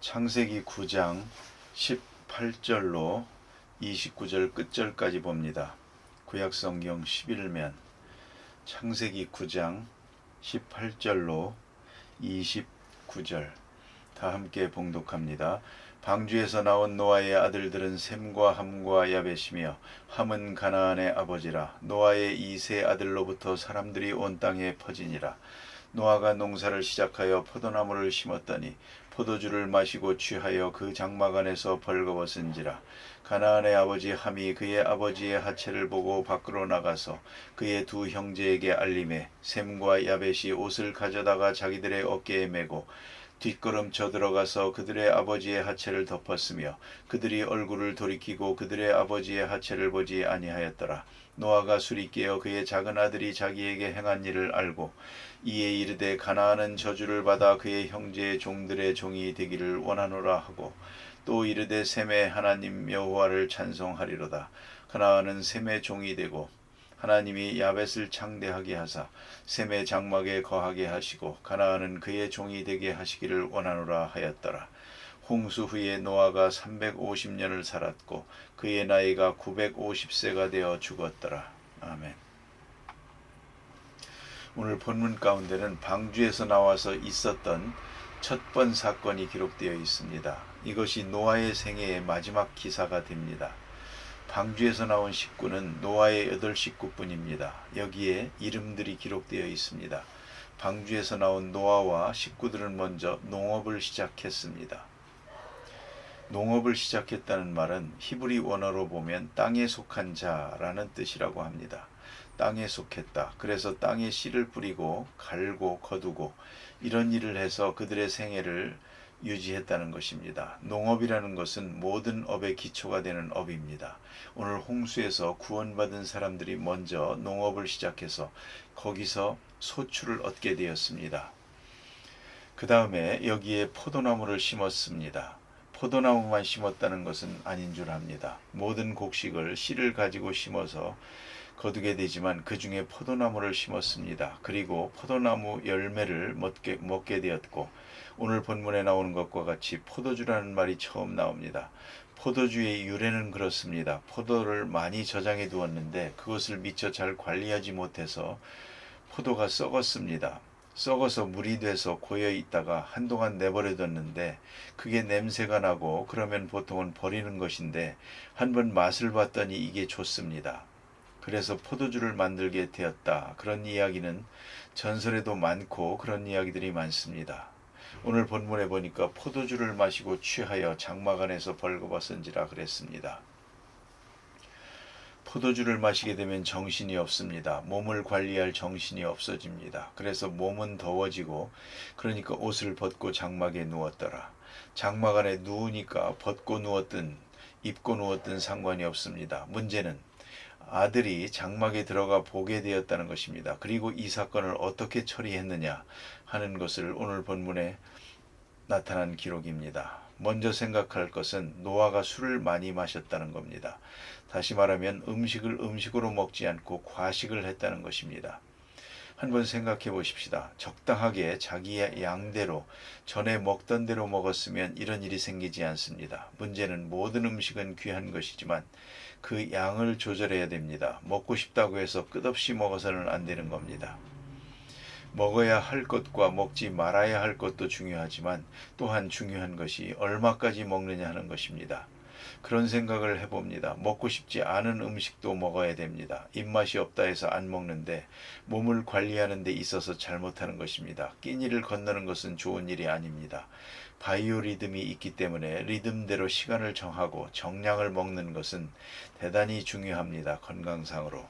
창세기 9장 18절로 29절 끝절까지 봅니다. 구약성경 11면 창세기 9장 18절로 29절 다 함께 봉독합니다. 방주에서 나온 노아의 아들들은 셈과 함과 야벳이며 함은 가나안의 아버지라. 노아의 이 세 아들로부터 사람들이 온 땅에 퍼지니라. 노아가 농사를 시작하여 포도나무를 심었더니 포도주를 마시고 취하여 그 장막 안에서 벌거벗은지라. 가나안의 아버지 함이 그의 아버지의 하체를 보고 밖으로 나가서 그의 두 형제에게 알림해 셈과 야벳이 옷을 가져다가 자기들의 어깨에 메고 뒷걸음쳐 들어가서 그들의 아버지의 하체를 덮었으며 그들이 얼굴을 돌이키고 그들의 아버지의 하체를 보지 아니하였더라. 노아가 술이 깨어 그의 작은 아들이 자기에게 행한 일을 알고 이에 이르되 가나안은 저주를 받아 그의 형제의 종들의 종이 되기를 원하노라 하고 또 이르되 셈의 하나님 여호와를 찬송하리로다. 가나안은 셈의 종이 되고 하나님이 야벳을 창대하게 하사 셈의 장막에 거하게 하시고 가나안은 그의 종이 되게 하시기를 원하노라 하였더라. 홍수 후에 노아가 350년을 살았고 그의 나이가 950세가 되어 죽었더라. 아멘. 오늘 본문 가운데는 방주에서 나와서 있었던 첫 번 사건이 기록되어 있습니다. 이것이 노아의 생애의 마지막 기사가 됩니다. 방주에서 나온 식구는 노아의 8식구뿐입니다. 여기에 이름들이 기록되어 있습니다. 방주에서 나온 노아와 식구들은 먼저 농업을 시작했습니다. 농업을 시작했다는 말은 히브리 원어로 보면 땅에 속한 자라는 뜻이라고 합니다. 땅에 속했다. 그래서 땅에 씨를 뿌리고 갈고 거두고 이런 일을 해서 그들의 생애를 유지했다는 것입니다. 농업이라는 것은 모든 업의 기초가 되는 업입니다. 오늘 홍수에서 구원받은 사람들이 먼저 농업을 시작해서 거기서 소출을 얻게 되었습니다. 그 다음에 여기에 포도나무를 심었습니다. 포도나무만 심었다는 것은 아닌 줄 압니다. 모든 곡식을 씨를 가지고 심어서 거두게 되지만 그 중에 포도나무를 심었습니다. 그리고 포도나무 열매를 먹게 되었고 오늘 본문에 나오는 것과 같이 포도주라는 말이 처음 나옵니다. 포도주의 유래는 그렇습니다. 포도를 많이 저장해 두었는데 그것을 미처 잘 관리하지 못해서 포도가 썩었습니다. 썩어서 물이 돼서 고여 있다가 한동안 내버려 뒀는데 그게 냄새가 나고 그러면 보통은 버리는 것인데 한번 맛을 봤더니 이게 좋습니다. 그래서 포도주를 만들게 되었다. 그런 이야기는 전설에도 많고 그런 이야기들이 많습니다. 오늘 본문에 보니까 포도주를 마시고 취하여 장막 안에서 벌거벗은지라 그랬습니다. 포도주를 마시게 되면 정신이 없습니다. 몸을 관리할 정신이 없어집니다. 그래서 몸은 더워지고 그러니까 옷을 벗고 장막에 누웠더라. 장막 안에 누우니까 벗고 누웠든 입고 누웠든 상관이 없습니다. 문제는 아들이 장막에 들어가 보게 되었다는 것입니다. 그리고 이 사건을 어떻게 처리했느냐 하는 것을 오늘 본문에 나타난 기록입니다. 먼저 생각할 것은 노아가 술을 많이 마셨다는 겁니다. 다시 말하면 음식을 음식으로 먹지 않고 과식을 했다는 것입니다. 한번 생각해 보십시다. 적당하게 자기의 양대로 전에 먹던 대로 먹었으면 이런 일이 생기지 않습니다. 문제는 모든 음식은 귀한 것이지만 그 양을 조절해야 됩니다. 먹고 싶다고 해서 끝없이 먹어서는 안 되는 겁니다. 먹어야 할 것과 먹지 말아야 할 것도 중요하지만 또한 중요한 것이 얼마까지 먹느냐 하는 것입니다. 그런 생각을 해봅니다. 먹고 싶지 않은 음식도 먹어야 됩니다. 입맛이 없다 해서 안 먹는데 몸을 관리하는 데 있어서 잘못하는 것입니다. 끼니를 건너는 것은 좋은 일이 아닙니다. 바이오리듬이 있기 때문에 리듬대로 시간을 정하고 정량을 먹는 것은 대단히 중요합니다. 건강상으로.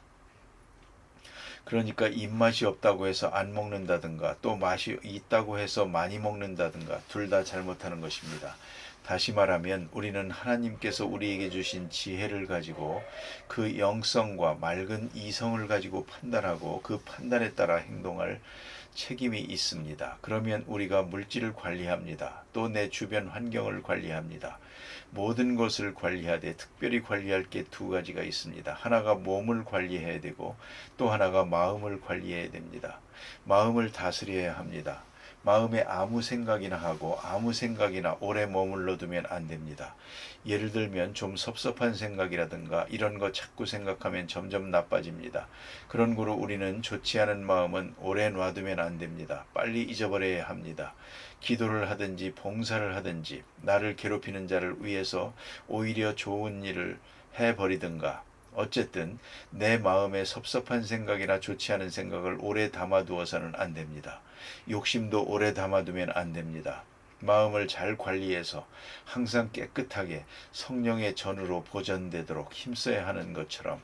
그러니까 입맛이 없다고 해서 안 먹는다든가 또 맛이 있다고 해서 많이 먹는다든가 둘 다 잘못하는 것입니다. 다시 말하면 우리는 하나님께서 우리에게 주신 지혜를 가지고 그 영성과 맑은 이성을 가지고 판단하고 그 판단에 따라 행동할 책임이 있습니다. 그러면 우리가 물질을 관리합니다. 또 내 주변 환경을 관리합니다. 모든 것을 관리하되 특별히 관리할 게 두 가지가 있습니다. 하나가 몸을 관리해야 되고 또 하나가 마음을 관리해야 됩니다. 마음을 다스려야 합니다. 마음에 아무 생각이나 하고 아무 생각이나 오래 머물러 두면 안 됩니다. 예를 들면 좀 섭섭한 생각이라든가 이런 거 자꾸 생각하면 점점 나빠집니다. 그런 거로 우리는 좋지 않은 마음은 오래 놔두면 안 됩니다. 빨리 잊어버려야 합니다. 기도를 하든지 봉사를 하든지 나를 괴롭히는 자를 위해서 오히려 좋은 일을 해버리든가 어쨌든 내 마음에 섭섭한 생각이나 좋지 않은 생각을 오래 담아두어서는 안 됩니다. 욕심도 오래 담아두면 안 됩니다. 마음을 잘 관리해서 항상 깨끗하게 성령의 전으로 보존되도록 힘써야 하는 것처럼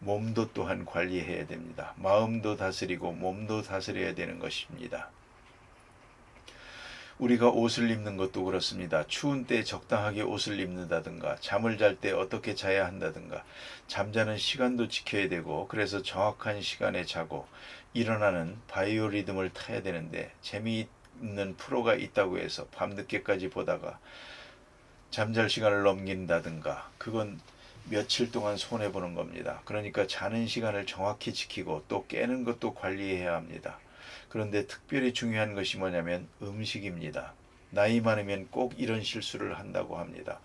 몸도 또한 관리해야 됩니다. 마음도 다스리고 몸도 다스려야 되는 것입니다. 우리가 옷을 입는 것도 그렇습니다. 추운 때 적당하게 옷을 입는다든가 잠을 잘 때 어떻게 자야 한다든가 잠자는 시간도 지켜야 되고 그래서 정확한 시간에 자고 일어나는 바이오리듬을 타야 되는데 재미있는 프로가 있다고 해서 밤늦게까지 보다가 잠잘 시간을 넘긴다든가 그건 며칠 동안 손해보는 겁니다. 그러니까 자는 시간을 정확히 지키고 또 깨는 것도 관리해야 합니다. 그런데 특별히 중요한 것이 뭐냐면 음식입니다. 나이 많으면 꼭 이런 실수를 한다고 합니다.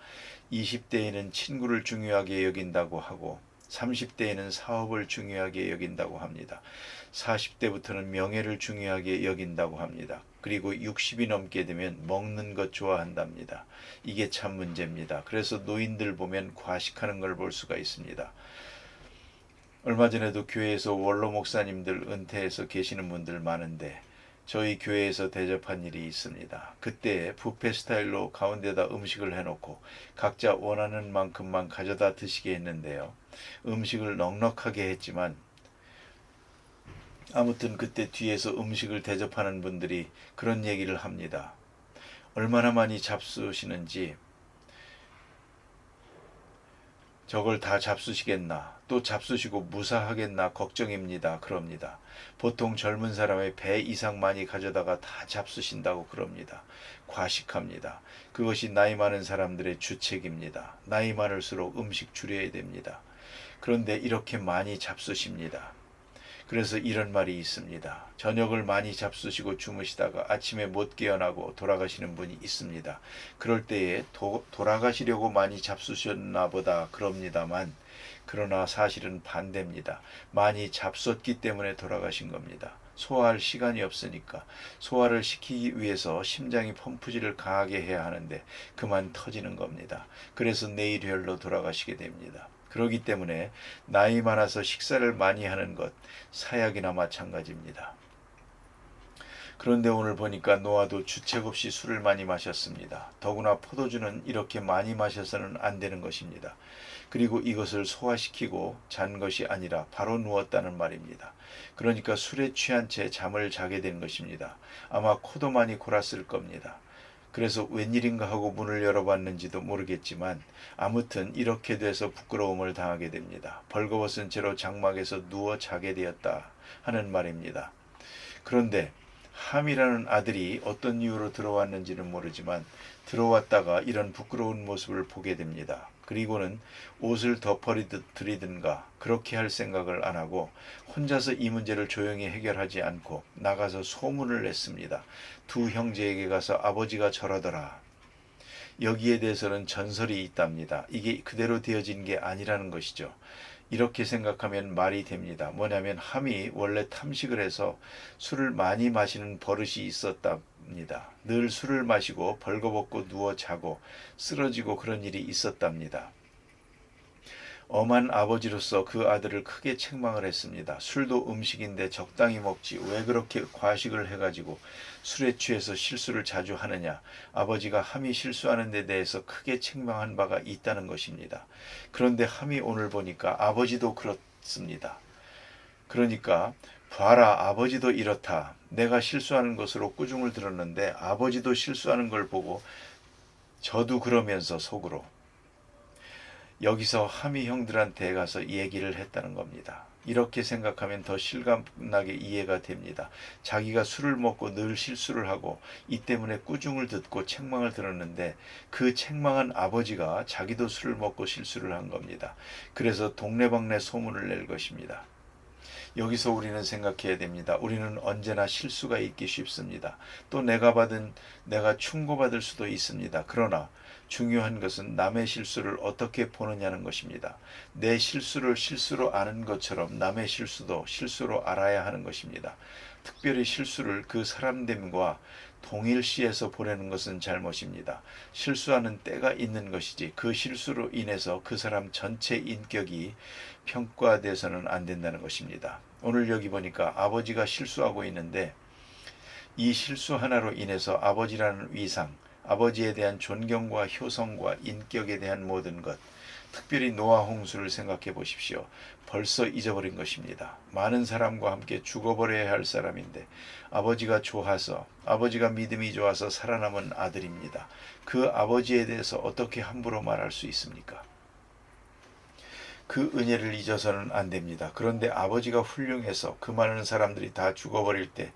20대에는 친구를 중요하게 여긴다고 하고 30대에는 사업을 중요하게 여긴다고 합니다. 40대부터는 명예를 중요하게 여긴다고 합니다. 그리고 60이 넘게 되면 먹는 것 좋아한답니다. 이게 참 문제입니다. 그래서 노인들 보면 과식하는 걸 볼 수가 있습니다. 얼마 전에도 교회에서 원로 목사님들 은퇴해서 계시는 분들 많은데 저희 교회에서 대접한 일이 있습니다. 그때 뷔페 스타일로 가운데다 음식을 해놓고 각자 원하는 만큼만 가져다 드시게 했는데요. 음식을 넉넉하게 했지만 아무튼 그때 뒤에서 음식을 대접하는 분들이 그런 얘기를 합니다. 얼마나 많이 잡수시는지 저걸 다 잡수시겠나 또 잡수시고 무사하겠나 걱정입니다. 그럽니다. 보통 젊은 사람의 배 이상 많이 가져다가 다 잡수신다고 그럽니다. 과식합니다. 그것이 나이 많은 사람들의 주책입니다. 나이 많을수록 음식 줄여야 됩니다. 그런데 이렇게 많이 잡수십니다. 그래서 이런 말이 있습니다. 저녁을 많이 잡수시고 주무시다가 아침에 못 깨어나고 돌아가시는 분이 있습니다. 그럴 때에 돌아가시려고 많이 잡수셨나 보다 그럽니다만 그러나 사실은 반대입니다. 많이 잡숫기 때문에 돌아가신 겁니다. 소화할 시간이 없으니까 소화를 시키기 위해서 심장이 펌프질을 강하게 해야 하는데 그만 터지는 겁니다. 그래서 내일혈로 돌아가시게 됩니다. 그렇기 때문에 나이 많아서 식사를 많이 하는 것 사약이나 마찬가지입니다. 그런데 오늘 보니까 노아도 주책 없이 술을 많이 마셨습니다. 더구나 포도주는 이렇게 많이 마셔서는 안 되는 것입니다. 그리고 이것을 소화시키고 잔 것이 아니라 바로 누웠다는 말입니다. 그러니까 술에 취한 채 잠을 자게 된 것입니다. 아마 코도 많이 골았을 겁니다. 그래서 웬일인가 하고 문을 열어봤는지도 모르겠지만 아무튼 이렇게 돼서 부끄러움을 당하게 됩니다. 벌거벗은 채로 장막에서 누워 자게 되었다 하는 말입니다. 그런데 함이라는 아들이 어떤 이유로 들어왔는지는 모르지만 들어왔다가 이런 부끄러운 모습을 보게 됩니다. 그리고는 옷을 덮어드리든가 그렇게 할 생각을 안 하고 혼자서 이 문제를 조용히 해결하지 않고 나가서 소문을 냈습니다. 두 형제에게 가서 아버지가 저러더라. 여기에 대해서는 전설이 있답니다. 이게 그대로 되어진 게 아니라는 것이죠. 이렇게 생각하면 말이 됩니다. 뭐냐면 함이 원래 탐식을 해서 술을 많이 마시는 버릇이 있었답니다. 늘 술을 마시고 벌거벗고 누워 자고 쓰러지고 그런 일이 있었답니다. 엄한 아버지로서 그 아들을 크게 책망을 했습니다. 술도 음식인데 적당히 먹지 왜 그렇게 과식을 해가지고 술에 취해서 실수를 자주 하느냐. 아버지가 함이 실수하는 데 대해서 크게 책망한 바가 있다는 것입니다. 그런데 함이 오늘 보니까 아버지도 그렇습니다. 그러니까 봐라 아버지도 이렇다. 내가 실수하는 것으로 꾸중을 들었는데 아버지도 실수하는 걸 보고 저도 그러면서 속으로 여기서 함이 형들한테 가서 얘기를 했다는 겁니다. 이렇게 생각하면 더 실감나게 이해가 됩니다. 자기가 술을 먹고 늘 실수를 하고 이 때문에 꾸중을 듣고 책망을 들었는데 그 책망한 아버지가 자기도 술을 먹고 실수를 한 겁니다. 그래서 동네방네 소문을 낼 것입니다. 여기서 우리는 생각해야 됩니다. 우리는 언제나 실수가 있기 쉽습니다. 또 내가 충고받을 수도 있습니다. 그러나 중요한 것은 남의 실수를 어떻게 보느냐는 것입니다. 내 실수를 실수로 아는 것처럼 남의 실수도 실수로 알아야 하는 것입니다. 특별히 실수를 그 사람됨과 동일시해서 보내는 것은 잘못입니다. 실수하는 때가 있는 것이지 그 실수로 인해서 그 사람 전체 인격이 평가돼서는 안 된다는 것입니다. 오늘 여기 보니까 아버지가 실수하고 있는데 이 실수 하나로 인해서 아버지라는 위상, 아버지에 대한 존경과 효성과 인격에 대한 모든 것, 특별히 노아 홍수를 생각해 보십시오. 벌써 잊어버린 것입니다. 많은 사람과 함께 죽어버려야 할 사람인데 아버지가 좋아서, 아버지가 믿음이 좋아서 살아남은 아들입니다. 그 아버지에 대해서 어떻게 함부로 말할 수 있습니까? 그 은혜를 잊어서는 안 됩니다. 그런데 아버지가 훌륭해서 그 많은 사람들이 다 죽어버릴 때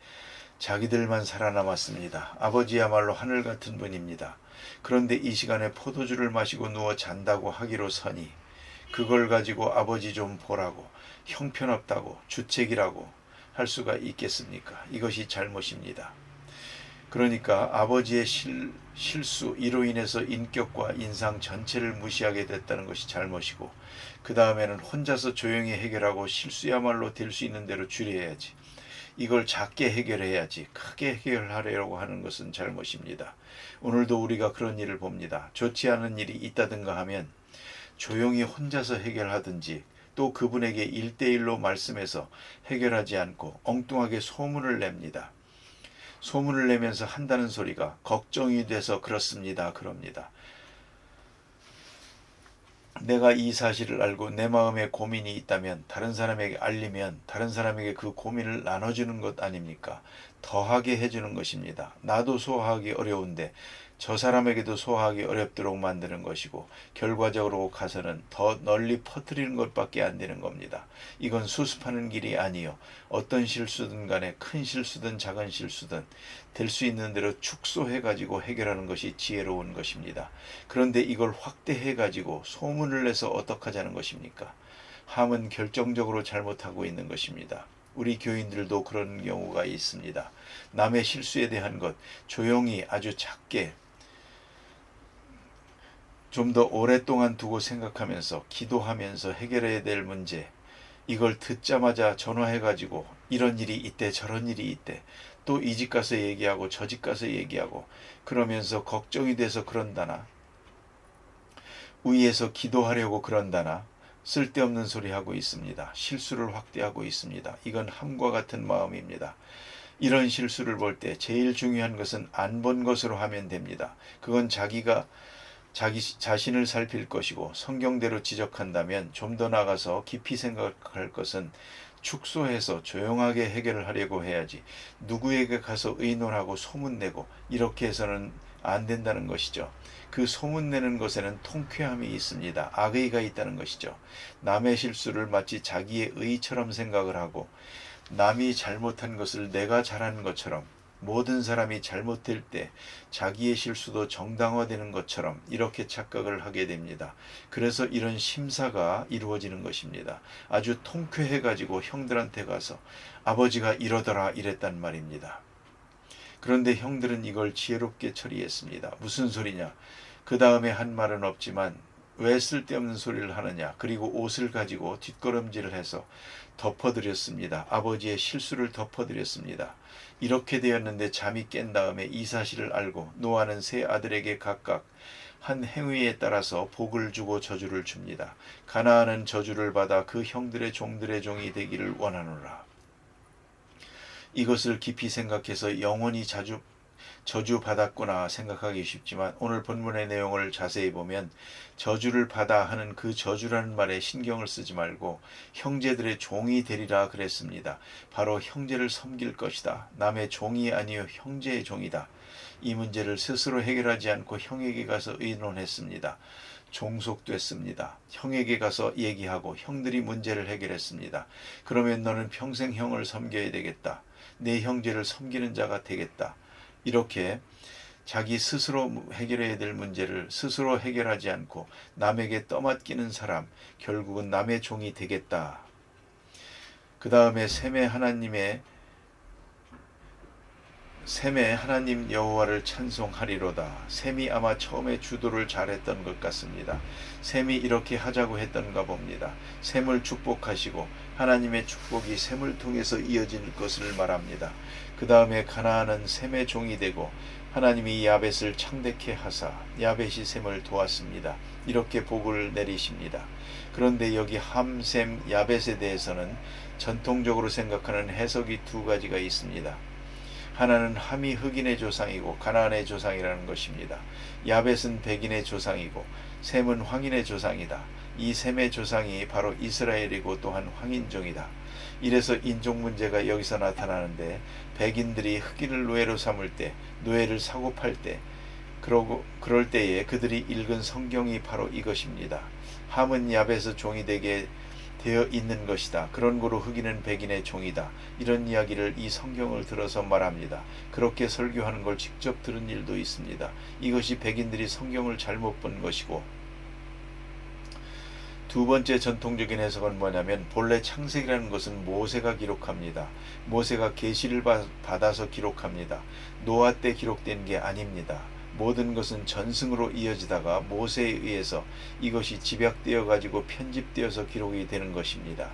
자기들만 살아남았습니다. 아버지야말로 하늘 같은 분입니다. 그런데 이 시간에 포도주를 마시고 누워 잔다고 하기로 서니 그걸 가지고 아버지 좀 보라고, 형편없다고, 주책이라고 할 수가 있겠습니까? 이것이 잘못입니다. 그러니까 아버지의 실수, 이로 인해서 인격과 인상 전체를 무시하게 됐다는 것이 잘못이고, 그 다음에는 혼자서 조용히 해결하고 실수야말로 될 수 있는 대로 줄여야지, 이걸 작게 해결해야지 크게 해결하려고 하는 것은 잘못입니다. 오늘도 우리가 그런 일을 봅니다. 좋지 않은 일이 있다든가 하면 조용히 혼자서 해결하든지, 또 그분에게 1대1로 말씀해서 해결하지 않고 엉뚱하게 소문을 냅니다. 소문을 내면서 한다는 소리가 걱정이 돼서 그렇습니다. 그럽니다. 내가 이 사실을 알고 내 마음에 고민이 있다면 다른 사람에게 알리면 다른 사람에게 그 고민을 나눠주는 것 아닙니까? 더하게 해주는 것입니다. 나도 소화하기 어려운데 저 사람에게도 소화하기 어렵도록 만드는 것이고, 결과적으로 가서는 더 널리 퍼뜨리는 것밖에 안 되는 겁니다. 이건 수습하는 길이 아니요, 어떤 실수든 간에 큰 실수든 작은 실수든 될 수 있는 대로 축소해가지고 해결하는 것이 지혜로운 것입니다. 그런데 이걸 확대해가지고 소문을 내서 어떡하자는 것입니까? 함은 결정적으로 잘못하고 있는 것입니다. 우리 교인들도 그런 경우가 있습니다. 남의 실수에 대한 것 조용히 아주 작게 좀 더 오랫동안 두고 생각하면서 기도하면서 해결해야 될 문제, 이걸 듣자마자 전화해가지고 이런 일이 있대 저런 일이 있대, 또 이 집 가서 얘기하고 저 집 가서 얘기하고 그러면서 걱정이 돼서 그런다나, 위에서 기도하려고 그런다나 쓸데없는 소리 하고 있습니다. 실수를 확대하고 있습니다. 이건 함과 같은 마음입니다. 이런 실수를 볼 때 제일 중요한 것은 안 본 것으로 하면 됩니다. 그건 자기 자신을 살필 것이고, 성경대로 지적한다면 좀 더 나가서 깊이 생각할 것은 축소해서 조용하게 해결을 하려고 해야지, 누구에게 가서 의논하고 소문내고 이렇게 해서는 안 된다는 것이죠. 그 소문내는 것에는 통쾌함이 있습니다. 악의가 있다는 것이죠. 남의 실수를 마치 자기의 의처럼 생각을 하고, 남이 잘못한 것을 내가 잘한 것처럼, 모든 사람이 잘못될 때 자기의 실수도 정당화되는 것처럼 이렇게 착각을 하게 됩니다. 그래서 이런 심사가 이루어지는 것입니다. 아주 통쾌해가지고 형들한테 가서 아버지가 이러더라 이랬단 말입니다. 그런데 형들은 이걸 지혜롭게 처리했습니다. 무슨 소리냐? 그 다음에 한 말은 없지만 왜 쓸데없는 소리를 하느냐? 그리고 옷을 가지고 뒷걸음질을 해서 덮어드렸습니다. 아버지의 실수를 덮어드렸습니다. 이렇게 되었는데 잠이 깬 다음에 이 사실을 알고 노아는 세 아들에게 각각 한 행위에 따라서 복을 주고 저주를 줍니다. 가나안은 저주를 받아 그 형들의 종들의 종이 되기를 원하노라. 이것을 깊이 생각해서 영원히 저주받았구나 생각하기 쉽지만, 오늘 본문의 내용을 자세히 보면 저주를 받아 하는 그 저주라는 말에 신경을 쓰지 말고 형제들의 종이 되리라 그랬습니다. 바로 형제를 섬길 것이다. 남의 종이 아니요 형제의 종이다. 이 문제를 스스로 해결하지 않고 형에게 가서 의논했습니다. 종속됐습니다. 형에게 가서 얘기하고 형들이 문제를 해결했습니다. 그러면 너는 평생 형을 섬겨야 되겠다. 내 형제를 섬기는 자가 되겠다. 이렇게 자기 스스로 해결해야 될 문제를 스스로 해결하지 않고 남에게 떠맡기는 사람, 결국은 남의 종이 되겠다. 그 다음에 셈의 하나님 여호와를 찬송하리로다. 셈이 아마 처음에 주도를 잘했던 것 같습니다. 셈이 이렇게 하자고 했던가 봅니다. 셈을 축복하시고 하나님의 축복이 셈을 통해서 이어질 것을 말합니다. 그 다음에 가나안은 셈의 종이 되고 하나님이 야벳을 창대케 하사 야벳이 셈을 도왔습니다. 이렇게 복을 내리십니다. 그런데 여기 함, 셈, 야벳에 대해서는 전통적으로 생각하는 해석이 두 가지가 있습니다. 하나는 함이 흑인의 조상이고 가나안의 조상이라는 것입니다. 야벳은 백인의 조상이고 셈은 황인의 조상이다. 이 셈의 조상이 바로 이스라엘이고 또한 황인종이다. 이래서 인종 문제가 여기서 나타나는데 백인들이 흑인을 노예로 삼을 때, 노예를 사고 팔 때, 그럴 때에 그들이 읽은 성경이 바로 이것입니다. 함은 야벳의 종이 되게 되어 있는 것이다. 그런 거로 흑인은 백인의 종이다. 이런 이야기를 이 성경을 들어서 말합니다. 그렇게 설교하는 걸 직접 들은 일도 있습니다. 이것이 백인들이 성경을 잘못 본 것이고, 두 번째 전통적인 해석은 뭐냐면 본래 창세기라는 것은 모세가 기록합니다. 모세가 계시를 받아서 기록합니다. 노아 때 기록된 게 아닙니다. 모든 것은 전승으로 이어지다가 모세에 의해서 이것이 집약되어 가지고 편집되어서 기록이 되는 것입니다.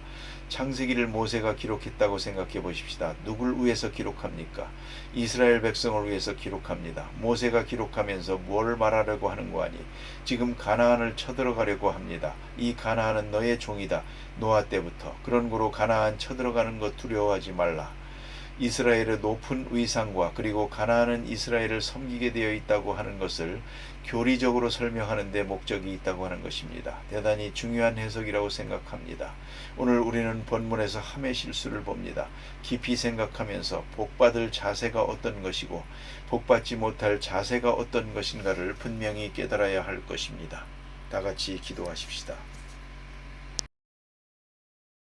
창세기를 모세가 기록했다고 생각해 보십시다. 누굴 위해서 기록합니까? 이스라엘 백성을 위해서 기록합니다. 모세가 기록하면서 뭘 말하려고 하는 거 아니? 지금 가나안을 쳐들어가려고 합니다. 이 가나안은 너의 종이다. 노아 때부터. 그런 거로 가나안 쳐들어가는 것 두려워하지 말라. 이스라엘의 높은 위상과 그리고 가나안은 이스라엘을 섬기게 되어 있다고 하는 것을 교리적으로 설명하는 데 목적이 있다고 하는 것입니다. 대단히 중요한 해석이라고 생각합니다. 오늘 우리는 본문에서 함의 실수를 봅니다. 깊이 생각하면서 복받을 자세가 어떤 것이고 복받지 못할 자세가 어떤 것인가를 분명히 깨달아야 할 것입니다. 다 같이 기도하십시다.